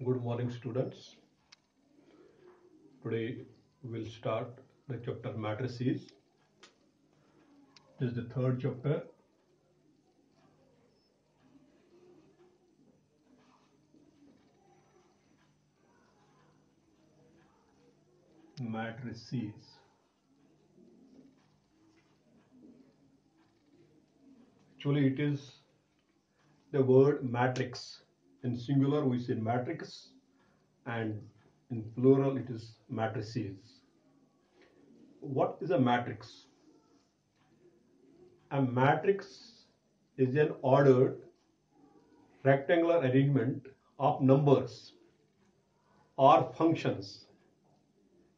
Good morning, students. Today we'll start the chapter Matrices. This is the third chapter. Matrices. Actually, it is the word matrix. In singular, we say matrix, and in plural, it is matrices. What is a matrix? A matrix is an ordered rectangular arrangement of numbers or functions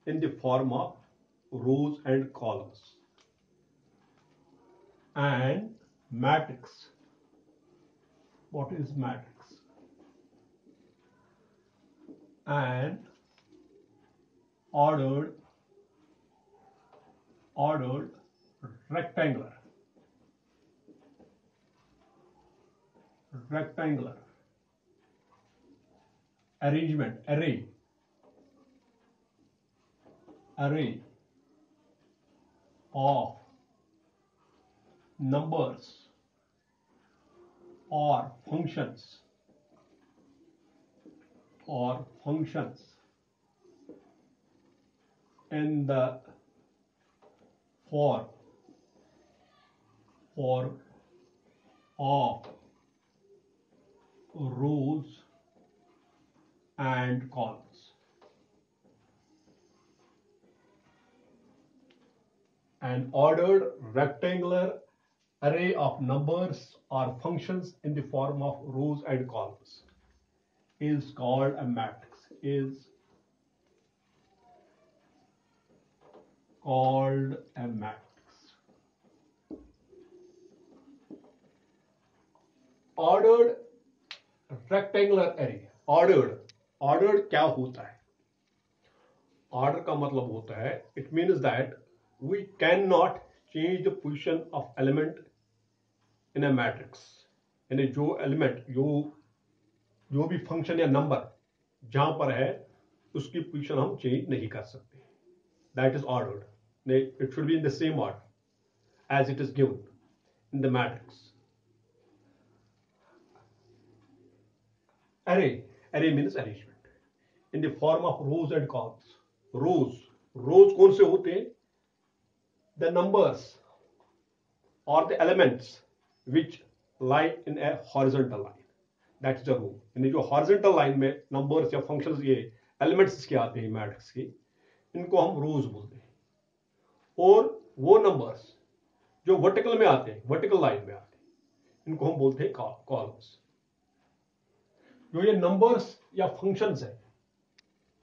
in the form of rows and columns. And matrix. What is matrix? An ordered rectangular arrangement, array of numbers or functions in the form of rows and columns. An ordered rectangular array of numbers or functions in the form of rows and columns is called a matrix. Is called a matrix. Ordered rectangular array. Ordered क्या होता है? Order का मतलब होता है, it means that we cannot change the position of element in a matrix. यानी जो element जो भी function या number जहां पर है उसकी position हम change नहीं कर सकते. That is ordered. It should be in the same order as it is given in the matrix. Array means arrangement in the form of rows and columns. rows कौन से होते हैं? The numbers or the elements which lie in a horizontal line. That's the row. यानी जो horizontal line में numbers या functions ये elements के आते हैं मैट्रिक्स के, इनको हम rows बोलते हैं. और वो numbers जो vertical में आते हैं, vertical line में आते हैं, इनको हम बोलते हैं columns. जो ये नंबर्स या फंक्शंस है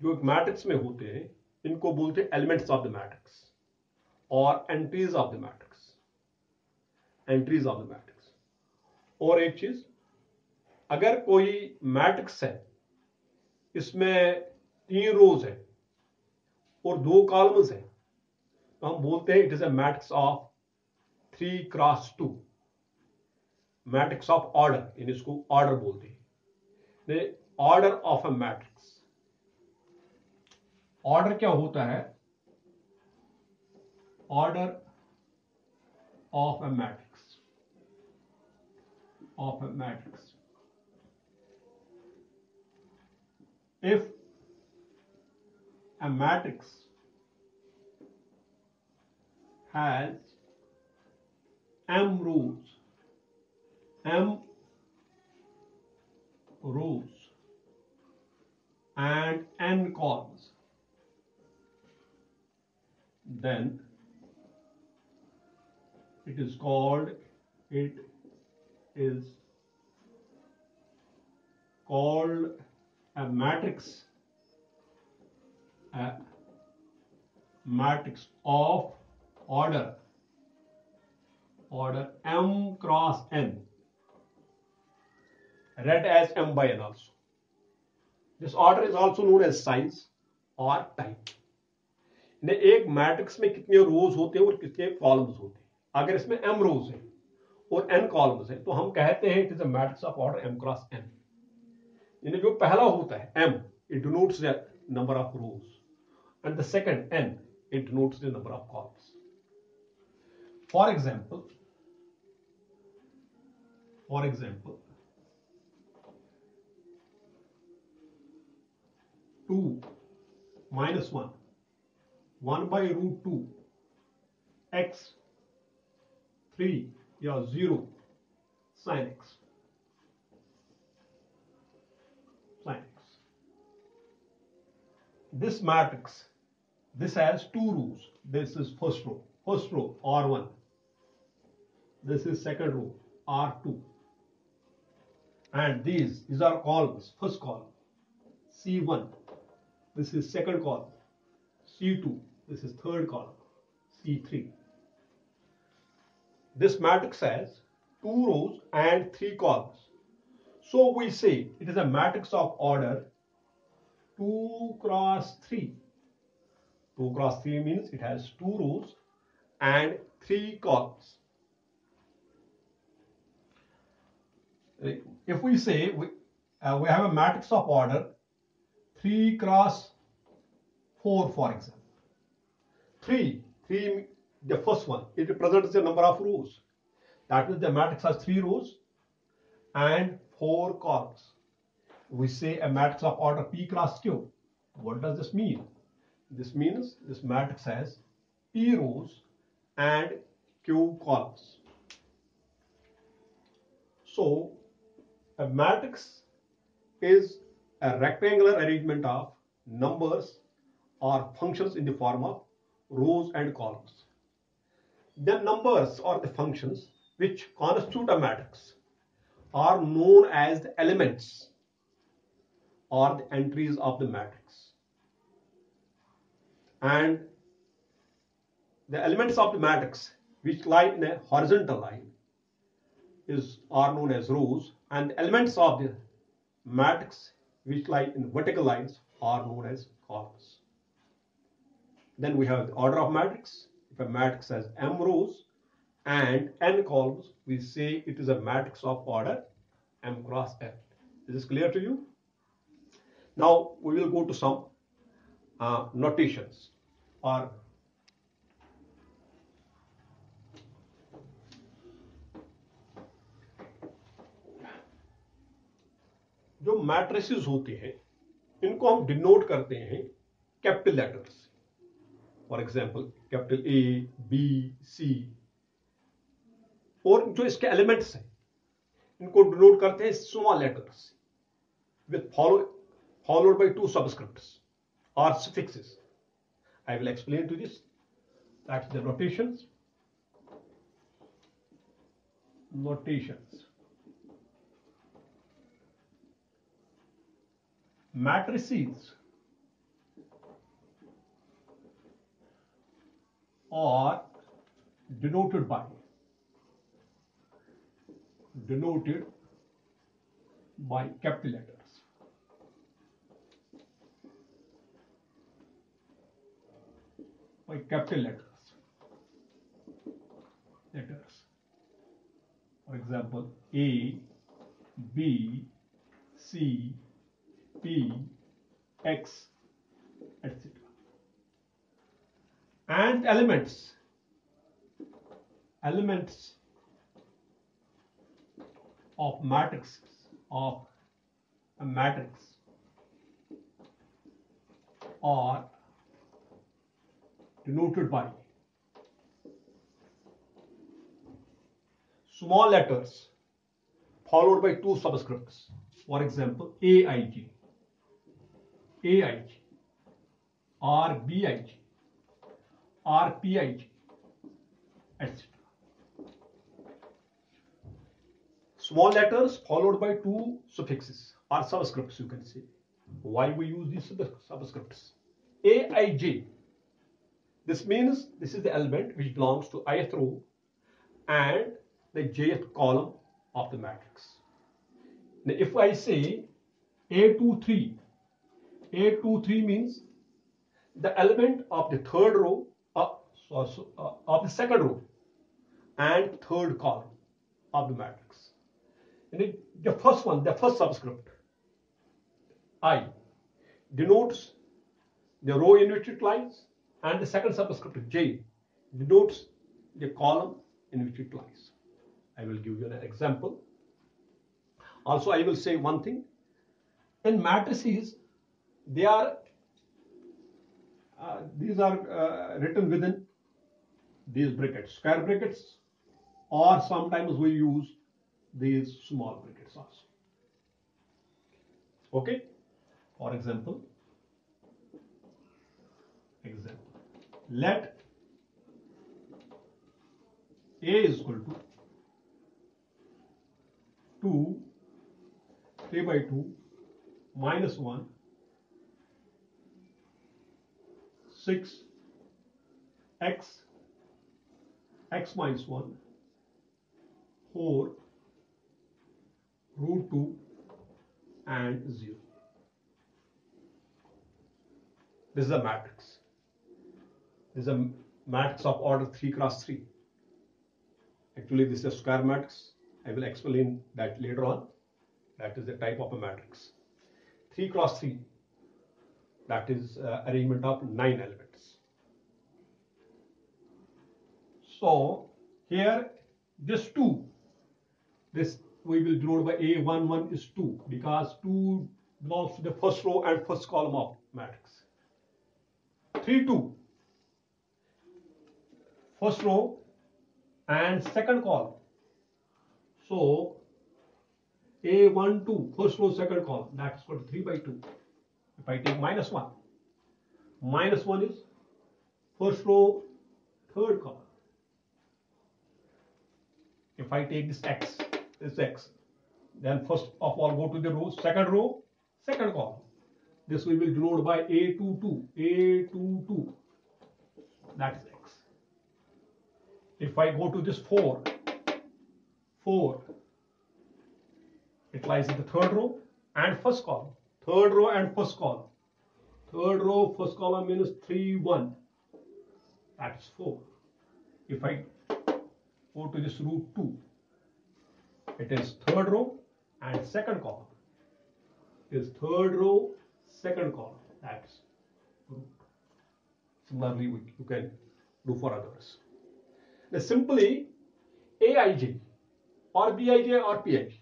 जो एक मैट्रिक्स में होते हैं, इनको बोलते हैं एलिमेंट्स ऑफ द मैट्रिक्स और एंट्रीज ऑफ द मैट्रिक्स. और एक चीज, अगर कोई मैट्रिक्स है, इसमें 3 रोज है और 2 कॉलम्स है, तो हम बोलते हैं it is a matrix of 3x2. Matrix of order, यानी इसको ऑर्डर बोलते हैं. The order of a matrix. Order क्या होता है? Order of a matrix. If a matrix has m rows and n columns, then it is called a matrix of order m cross n, read as m by n also. This order is also known as size or type. एक matrix में कितने रोज होते हैं और कितने columns होते हैं. अगर इसमें m रोज है और n कॉलम्स है, तो हम कहते हैं it is a matrix of order m cross n. यानी जो पहला होता है m, it denotes the number of rows, and the second n, it denotes the number of columns. For example, 2 minus 1, 1 by root 2, x, 3 या 0 sin x. This matrix, this has two rows. This is first row R1. This is second row R2. And these are columns. First column C1. This is second column C2. This is third column C3. This matrix has 2 rows and 3 columns. So we say it is a matrix of order 2 cross 3. 2 cross 3 means it has 2 rows and 3 columns. If we say we have a matrix of order 3 cross 4, for example. 3, the first one, it represents the number of rows. That means the matrix has 3 rows and 4 columns. We say a matrix of order P cross Q. What does this mean? This means this matrix has P rows and Q columns. So a matrix is a rectangular arrangement of numbers or functions in the form of rows and columns. The numbers or the functions which constitute a matrix are known as the elements or the entries of the matrix. And the elements of the matrix which lie in a horizontal line are known as rows, and the elements of the matrix which lie in vertical lines are known as columns. Then we have the order of matrix. If a matrix has m rows and n columns, we say it is a matrix of order m cross n. Is this clear to you? Now we will go to some notations or जो matrices होते हैं इनको हम denote करते हैं capital letters. For example capital A, B, C, और जो इसके एलिमेंट्स हैं इनको डिनोट करते हैं small letters with followed by 2 subscripts or suffixes. I will explain to this. That's the notations. Matrices are denoted by capital letters. By capital letters. For example, A, B, C, P, X, etc. And elements of a matrix are denoted by small letters followed by 2 subscripts. For example, AIG, or BIG, or PIG, etc. Small letters followed by 2 suffixes or subscripts, you can say. Why we use these subscripts? AIJ. This means this is the element which belongs to ith row and the jth column of the matrix. Now, if I say A23 means the element of the third row of the second row and third column of the matrix. And the first subscript I denotes the row in which it lies, and the second subscript J denotes the column in which it lies. I will give you an example. Also, I will say one thing. In matrices, these are written within these brackets, square brackets, or sometimes we use these small brackets also. Okay. For example, let A is equal to 2, 3 by 2, minus 1, 6, x minus 1, 4, root 2, and 0. This is a matrix. This is a matrix of order 3 cross 3. Actually, this is a square matrix. I will explain that later on. That is the type of a matrix. 3 cross 3. That is arrangement of 9 elements. So here this 2, this we will denote by A11 is 2 because 2 belongs to the first row and first column of matrix. 3, 2, first row and second column. So A12, first row, second column, that's equal to 3 by 2. If I take minus 1 is first row, third column. If I take this x, then first of all go to the row, second column. This we will denote by A22, that is x. If I go to this 4, it lies in the third row and first column. Third row and first column. Third row, first column means 3, 1. That's 4. If I go to this root 2, it is third row and second column. It is third row, second column. That's root. Similarly, you can do for others. Now simply Aij or Bij or Pij.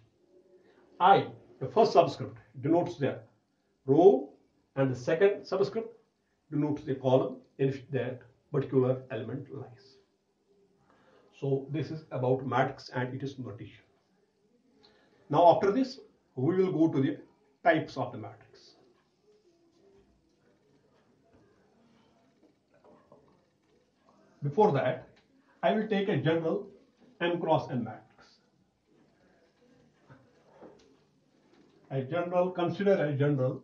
I, the first subscript, denotes the row, and the second subscript denotes the column in which that particular element lies. So this is about matrix and its notation. Now after this, we will go to the types of the matrix. Before that, I will take a general M cross N matrix. Consider a general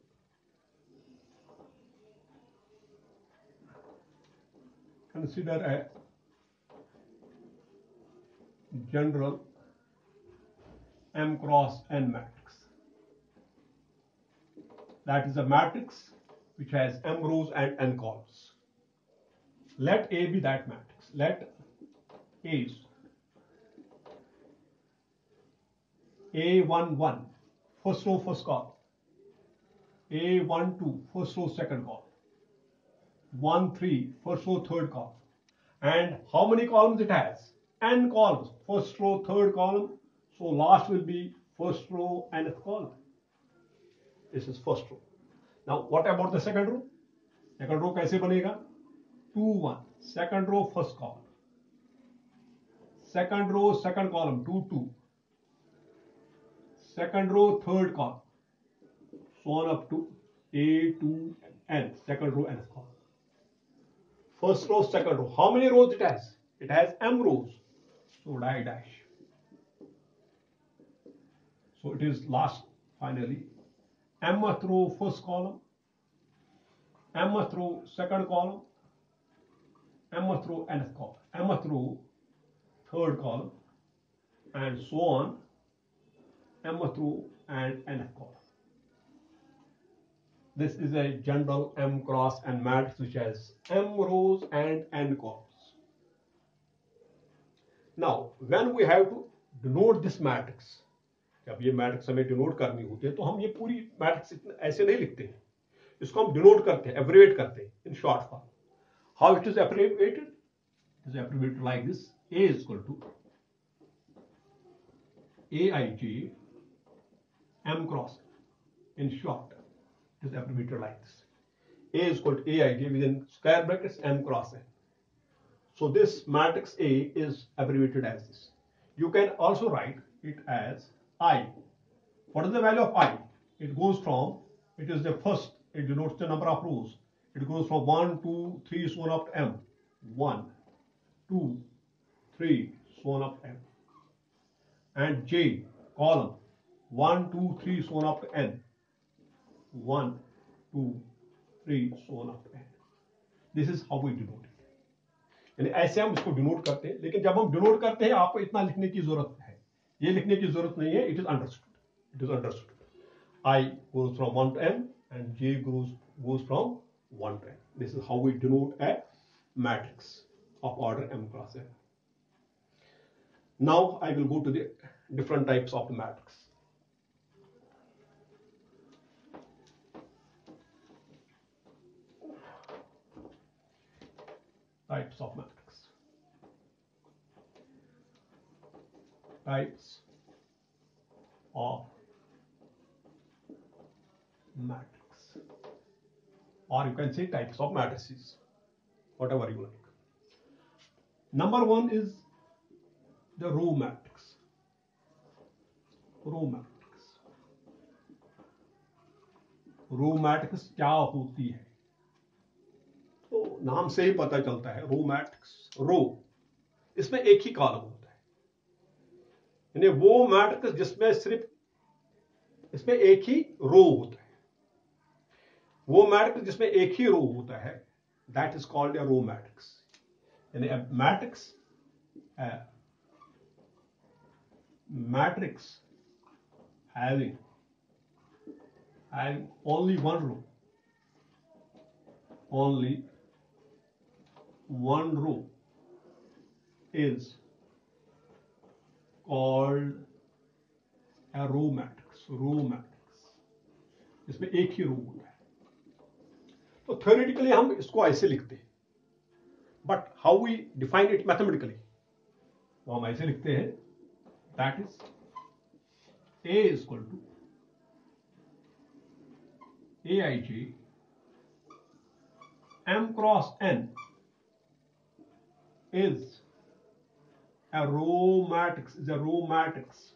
M cross N matrix. That is a matrix which has M rows and N columns. Let A be that matrix. Let A is A11, first row, first column. A12, first row, second column. 1, 3, first row, third column. And how many columns it has? N columns. First row, third column. So last will be first row and nth column. This is first row. Now what about the second row? Second row कैसे बनेगा? 2, 1. Second row, first column. Second row, second column, 2, 2. Second row, third column. So on up to A to N. Second row, nth column. First row, second row. How many rows it has? It has M rows. So dash dash. So it is last finally. Mth row, first column. Mth row, second column. Mth row, nth column. Mth row, third column. And so on. Mth row and nth column. This is a general M cross N matrix which has M rows and N columns. Now, when we have to denote this matrix, जब ये matrix हमें denote करनी होती है तो हम ये पूरी मैट्रिक्स ऐसे नहीं लिखते हैं, इसको हम डिनोट करते हैं, एब्रिवेट करते हैं in short form. How it is abbreviated? It is abbreviated like this: A is equal to Aij M cross. In short, it is abbreviated like this: A is equal to Aij within square brackets M cross N. So this matrix A is abbreviated as this. You can also write it as I. What is the value of I? It goes from, it is the first, it denotes the number of rows. It goes from 1, 2, 3, so on up to M. 1, 2, 3, so on up to M. And J, column, 1, 2, 3, so on up to N. 1, 2, 3, so on up to N. This is how we denote it. यानी ऐसे हम इसको denote करते हैं, लेकिन जब हम denote करते हैं आपको इतना लिखने की जरूरत है, ये लिखने की जरूरत नहीं है. It is understood. It is understood. I goes from 1 to n and j goes from 1 to n. This is how we denote a matrix of order m cross n. Now I will go to the different types of the matrix. Types of matrix. Types of matrix, or you can say types of matrices, whatever you like. Number one is the row matrix. Row matrix. Row matrix क्या होती है? तो नाम से ही पता चलता है. Row matrix, रो, इसमें एक ही कॉलम होता है, यानी वो मैट्रिक्स जिसमें सिर्फ इसमें एक ही रो होता है. वो मैट्रिक्स जिसमें एक ही रो होता है, that is called a row matrix. यानी matrix having only one row, only one row is called a row matrix. Row matrix, इसमें एक ही रो होता है. तो थ्योरेटिकली हम इसको ऐसे लिखते हैं, but how we define it mathematically, वो हम ऐसे लिखते हैं, that is A is equal to Aij M cross N is a row matrix. Is a row matrix.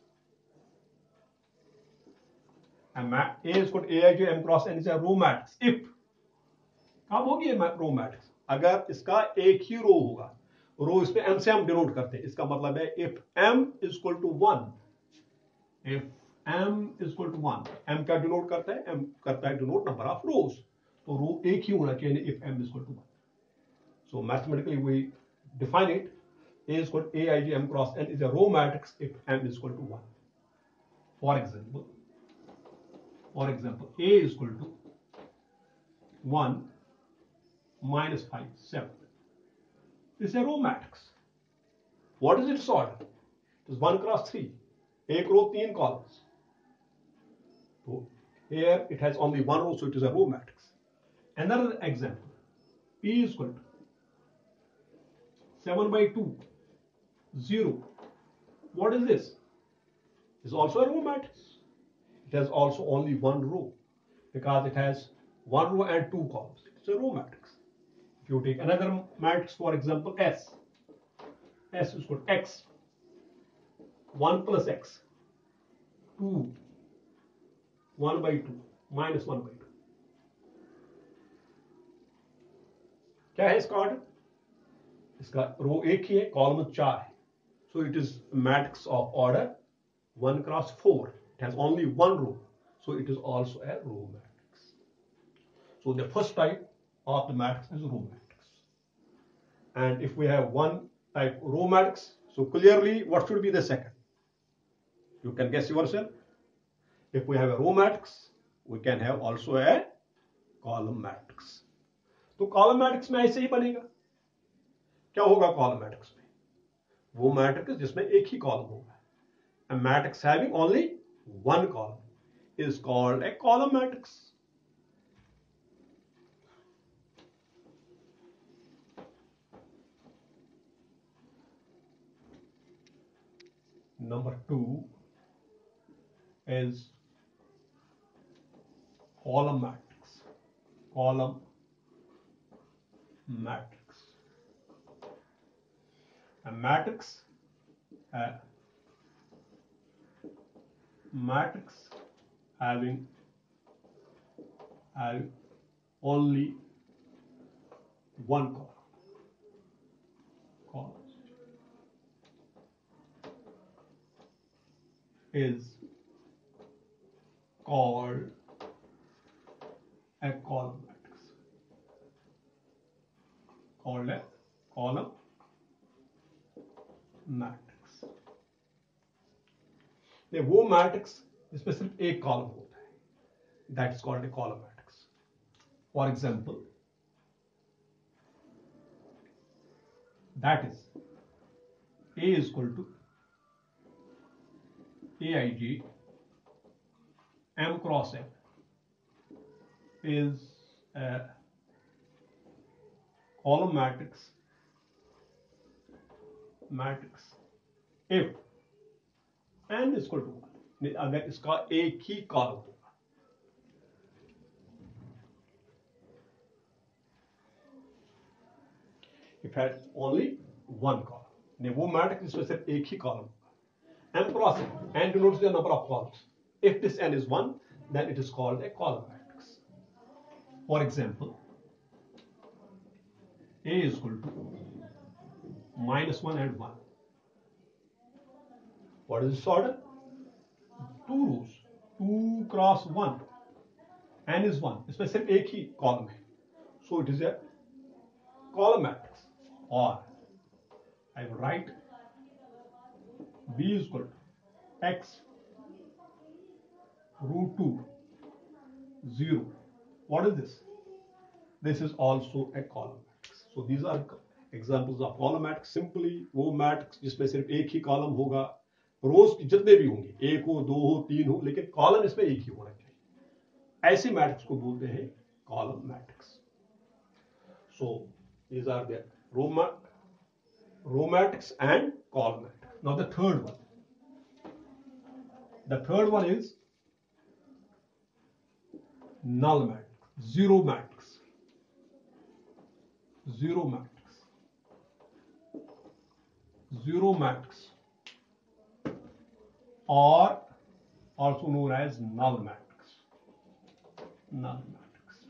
A is equal to Aij M cross N is a row matrix. If कब होगी ये row matrix? अगर इसका एक ही रो होगा. रो इस पे m से हम डिनोट करते हैं, इसका मतलब है if m is equal to 1, if m is equal to 1, m क्या डिनोट करता है? m करता है डिनोट नंबर ऑफ रोज. तो रो एक ही होना चाहिए if m is equal to 1. So mathematically we define it: A is equal to Aij M cross N is a row matrix if m is equal to 1. For example, A is equal to 1 minus 5, 7. This is a row matrix. What is its order? It is 1 cross 3. एक रो 3 columns. So here it has only one row, so it is a row matrix. Another example: P is equal to 7 by 2, 0. What is this? It is also a row matrix. It has also only one row because it has one row and 2 columns. It is a row matrix. If you take another matrix, for example, S is equal to X, 1 plus X, 2, 1 by 2, minus 1 by 2. क्या है इसका order? इसका रो एक ही है, column 4 है. So it is a matrix of order 1 cross 4. It has only one row, so it is also a row matrix. So the first type of the matrix is row matrix. And if we have one type row matrix, so clearly what should be the second? You can guess yourself. If we have a row matrix, we can have also a column matrix. तो column matrix में ऐसे ही बनेगा. क्या होगा column matrix में? वो matrix जिसमें एक ही कॉलम होगा. A matrix having only one column is called a column matrix. Number 2 is column matrix. Column matrix. A matrix having only one column is called a column matrix. Called a column matrix. वो matrix जिसमें सिर्फ एक column होता है, that is called A column matrix. For example, that is A is equal to Aij M cross N is a column matrix if n is equal to 1, अगर इसका एक ही column होगा। If had only one column, वो matrix जिसमें सिर्फ एक ही column होगा। M cross n denotes the number of columns. If this n is 1, then it is called a column matrix. For example, A is equal to -1 and 1. What is this order? 2 rows, 2 cross 1. N is 1. इसमें सिर्फ एक ही column है, so it is a column matrix. Or I will write B is equal to X root 2 0. What is this? This is also a column matrix. So these are examples of column matrix. Simply वो matrix जिसमें सिर्फ एक ही column होगा, रोज जितने भी होंगे, एक हो, दो हो, तीन हो, लेकिन कॉलम इसमें एक ही होना चाहिए, ऐसे मैट्रिक्स को बोलते हैं column matrix. So these are the row matrix and column matrix. Now the third one. The third one is null matrix, zero matrix, zero matrix, zero matrix, or also known as null matrix, null matrix.